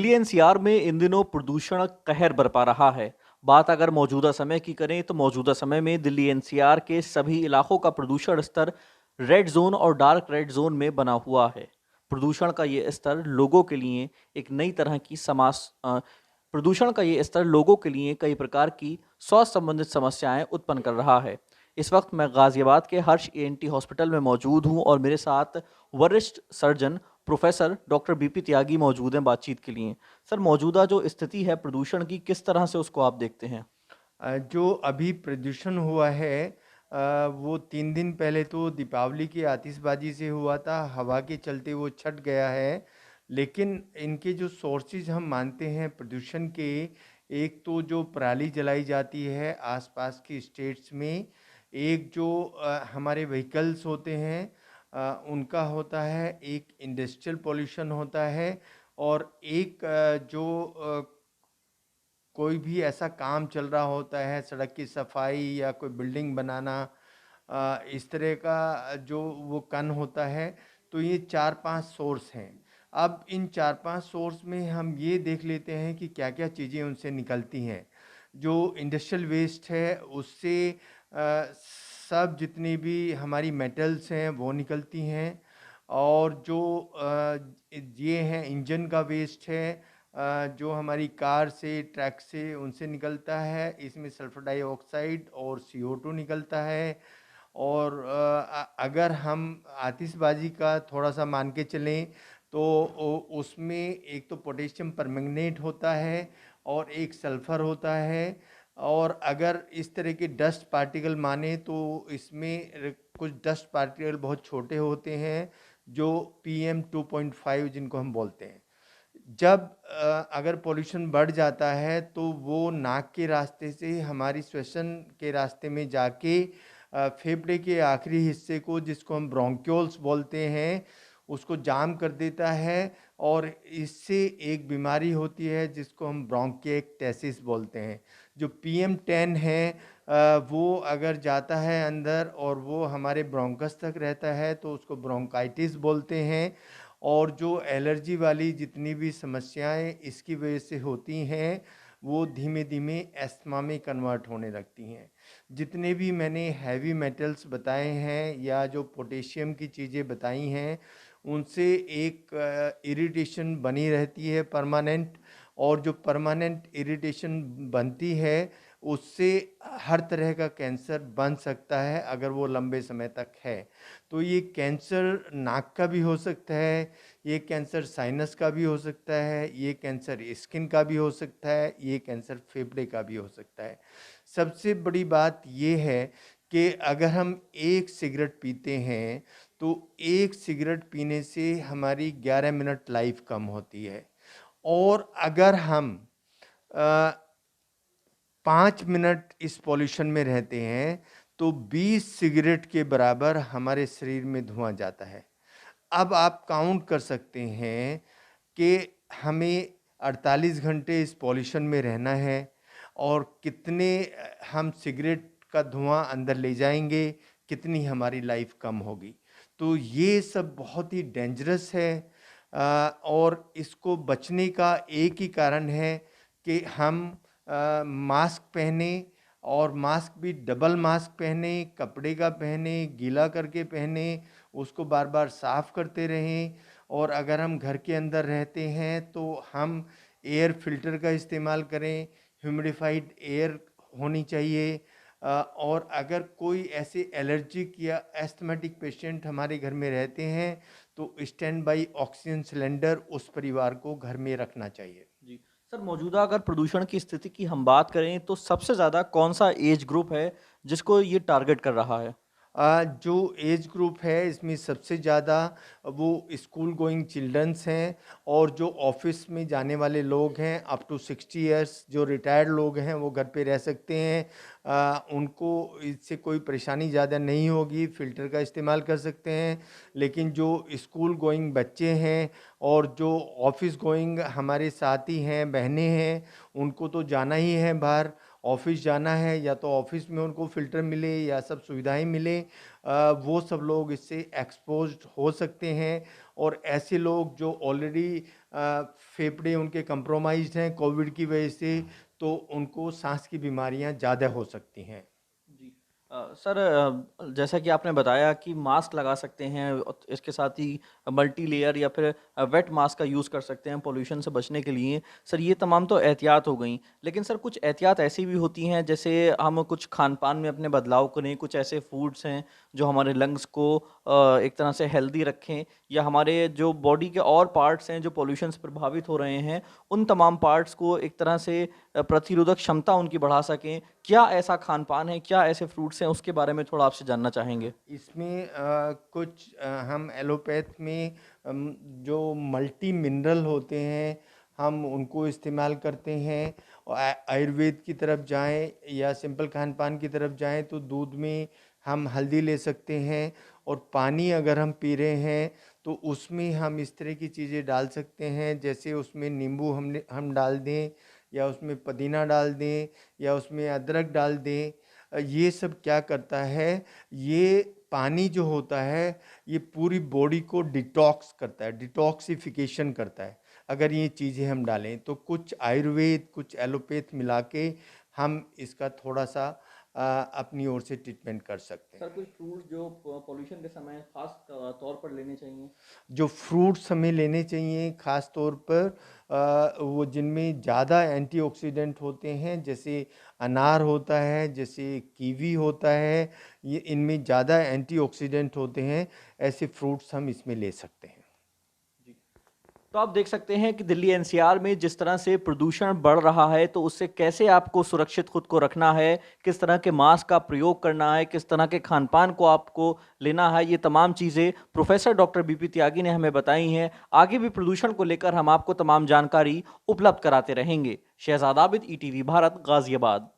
Delhi NCR में इन दिनों प्रदूषण कहर बरपा रहा है। बात अगर मौजूदा समय की करें तो मौजूदा समय में दिल्ली एनसीआर के सभी इलाकों का प्रदूषण स्तर रेड जोन और डार्क रेड जोन में बना हुआ है। प्रदूषण का ये स्तर लोगों के लिए एक नई तरह की प्रदूषण का ये स्तर लोगों के लिए कई प्रकार की स्वास्थ्य संबंधित समस्याएं उत्पन्न कर रहा है। इस वक्त मैं गाजियाबाद के हर्ष एएनटी हॉस्पिटल में मौजूद हूं और मेरे साथ वरिष्ठ सर्जन प्रोफेसर डॉक्टर बीपी त्यागी मौजूद हैं बातचीत के लिए। सर, मौजूदा जो स्थिति है प्रदूषण की, किस तरह से उसको आप देखते हैं? जो अभी प्रदूषण हुआ है वो 3 दिन पहले तो दीपावली की आतिशबाजी से हुआ था, हवा के चलते वो छट गया है। लेकिन इनके जो सोर्सेज हम मानते हैं प्रदूषण के, एक तो जो पराली जलाई जाती है आसपास की स्टेट्स में, एक जो हमारे व्हीकल्स होते हैं उनका होता है, एक इंडस्ट्रियल पोल्यूशन होता है, और एक जो कोई भी ऐसा काम चल रहा होता है, सड़क की सफाई या कोई बिल्डिंग बनाना, इस तरह का जो वो कण होता है। तो ये 4-5 सोर्स हैं। अब इन 4-5 सोर्स में हम ये देख लेते हैं कि क्या-क्या चीज़ें उनसे निकलती हैं। जो इंडस्ट्रियल वेस्ट है उससे सब जितनी भी हमारी मेटल्स हैं वो निकलती हैं। और जो ये हैं इंजन का वेस्ट है, जो हमारी कार से, ट्रक से, उनसे निकलता है। इसमें सल्फर डाइऑक्साइड और CO2 निकलता है। और अगर हम आतिशबाजी का थोड़ा सा मान के चलें तो उसमें एक तो पोटेशियम परमैंगनेट होता है और एक सल्फर होता है। और अगर इस तरह के डस्ट पार्टिकल माने तो इसमें कुछ डस्ट पार्टिकल बहुत छोटे होते हैं, जो PM 2.5 जिनको हम बोलते हैं। जब अगर पोल्यूशन बढ़ जाता है तो वो नाक के रास्ते से हमारी श्वसन के रास्ते में जाके फेफड़े के आखिरी हिस्से को, जिसको हम ब्रोंक्यूल्स बोलते हैं, उसको जाम कर देता है। और इससे एक बीमारी होती है जिसको हम ब्रोंकिएक्टेसिस बोलते हैं। जो PM 10 है वो अगर जाता है अंदर और वो हमारे ब्रोंकस तक रहता है तो उसको ब्रोंकाइटिस बोलते हैं। और जो एलर्जी वाली जितनी भी समस्याएं इसकी वजह से होती हैं वो धीमे धीमे एस्थमा में कन्वर्ट होने लगती हैं। जितने भी मैंने हैवी मेटल्स बताए हैं या जो पोटेशियम की चीज़ें बताई हैं, उनसे एक इरिटेशन बनी रहती है परमानेंट। और जो परमानेंट इरिटेशन बनती है उससे हर तरह का कैंसर बन सकता है अगर वो लंबे समय तक है। तो ये कैंसर नाक का भी हो सकता है, ये कैंसर साइनस का भी हो सकता है, ये कैंसर स्किन का भी हो सकता है, ये कैंसर फेफड़े का भी हो सकता है। सबसे बड़ी बात ये है कि अगर हम एक सिगरेट पीते हैं तो एक सिगरेट पीने से हमारी 11 मिनट लाइफ कम होती है। और अगर हम अ, 5 मिनट इस पॉल्यूशन में रहते हैं तो 20 सिगरेट के बराबर हमारे शरीर में धुआं जाता है। अब आप काउंट कर सकते हैं कि हमें 48 घंटे इस पॉल्यूशन में रहना है और कितने हम सिगरेट का धुआं अंदर ले जाएंगे, कितनी हमारी लाइफ कम होगी। तो ये सब बहुत ही डेंजरस है। और इसको बचने का एक ही कारण है कि हम मास्क पहने, और मास्क भी डबल मास्क पहने, कपड़े का पहने, गीला करके पहने, उसको बार बार साफ करते रहें। और अगर हम घर के अंदर रहते हैं तो हम एयर फिल्टर का इस्तेमाल करें, ह्यूमिडिफाइड एयर होनी चाहिए। और अगर कोई ऐसे एलर्जिक या एस्थमेटिक पेशेंट हमारे घर में रहते हैं तो स्टैंड बाई ऑक्सीजन सिलेंडर उस परिवार को घर में रखना चाहिए। जी। सर, मौजूदा अगर प्रदूषण की स्थिति की हम बात करें तो सबसे ज़्यादा कौन सा एज ग्रुप है जिसको ये टारगेट कर रहा है? जो एज ग्रुप है इसमें सबसे ज़्यादा वो स्कूल गोइंग चिल्ड्रंस हैं, और जो ऑफिस में जाने वाले लोग हैं अप टू 60 इयर्स, जो रिटायर्ड लोग हैं वो घर पे रह सकते हैं। उनको इससे कोई परेशानी ज़्यादा नहीं होगी, फ़िल्टर का इस्तेमाल कर सकते हैं। लेकिन जो स्कूल गोइंग बच्चे हैं और जो ऑफिस गोइंग हमारे साथी हैं, बहनें हैं, उनको तो जाना ही है बाहर, ऑफिस जाना है, या तो ऑफिस में उनको फ़िल्टर मिले या सब सुविधाएं मिले, वो सब लोग इससे एक्सपोज्ड हो सकते हैं। और ऐसे लोग जो ऑलरेडी फेफड़े उनके कंप्रोमाइज्ड हैं कोविड की वजह से, तो उनको सांस की बीमारियां ज़्यादा हो सकती हैं। जी। सर, जैसा कि आपने बताया कि मास्क लगा सकते हैं और इसके साथ ही मल्टी लेयर या फिर वेट मास्क का यूज़ कर सकते हैं पॉल्यूशन से बचने के लिए। सर, ये तमाम तो एहतियात हो गई, लेकिन सर कुछ एहतियात ऐसी भी होती हैं जैसे हम कुछ खान-पान में अपने बदलाव करें, कुछ ऐसे फूड्स हैं जो हमारे लंग्स को एक तरह से हेल्दी रखें या हमारे जो बॉडी के और पार्ट्स हैं जो पॉल्यूशन से प्रभावित हो रहे हैं, उन तमाम पार्ट्स को एक तरह से प्रतिरोधक क्षमता उनकी बढ़ा सकें। क्या ऐसा खान-पान है, क्या ऐसे फ्रूट्स हैं, उसके बारे में थोड़ा आपसे जानना चाहेंगे? इसमें कुछ हम एलोपैथ में जो मल्टी मिनरल होते हैं, हम उनको इस्तेमाल करते हैं। और आयुर्वेद की तरफ जाएं या सिंपल खान पान की तरफ जाएं तो दूध में हम हल्दी ले सकते हैं, और पानी अगर हम पी रहे हैं तो उसमें हम इस तरह की चीज़ें डाल सकते हैं, जैसे उसमें नींबू हम डाल दें, या उसमें पुदीना डाल दें, या उसमें अदरक डाल दें। ये सब क्या करता है, ये पानी जो होता है ये पूरी बॉडी को डिटॉक्स करता है, डिटॉक्सिफिकेशन करता है। अगर ये चीज़ें हम डालें तो कुछ आयुर्वेद कुछ एलोपैथ मिला के हम इसका थोड़ा सा अपनी ओर से ट्रीटमेंट कर सकते सर, हैं। कुछ फ्रूट्स जो पॉल्यूशन के समय खास तौर पर लेने चाहिए? जो फ्रूट्स हमें लेने चाहिए ख़ास तौर पर वो जिनमें ज़्यादा एंटीऑक्सीडेंट होते हैं, जैसे अनार होता है, जैसे कीवी होता है, ये इनमें ज़्यादा एंटीऑक्सीडेंट होते हैं। ऐसे फ्रूट्स हम इसमें ले सकते हैं। जी। तो आप देख सकते हैं कि दिल्ली एनसीआर में जिस तरह से प्रदूषण बढ़ रहा है, तो उससे कैसे आपको सुरक्षित खुद को रखना है, किस तरह के मास्क का प्रयोग करना है, किस तरह के खान-पान को आपको लेना है, ये तमाम चीज़ें प्रोफ़ेसर डॉक्टर बीपी त्यागी ने हमें बताई हैं। आगे भी प्रदूषण को लेकर हम आपको तमाम जानकारी उपलब्ध कराते रहेंगे। शहज़ाद आबिद, ईटीवी भारत, गाज़ियाबाद।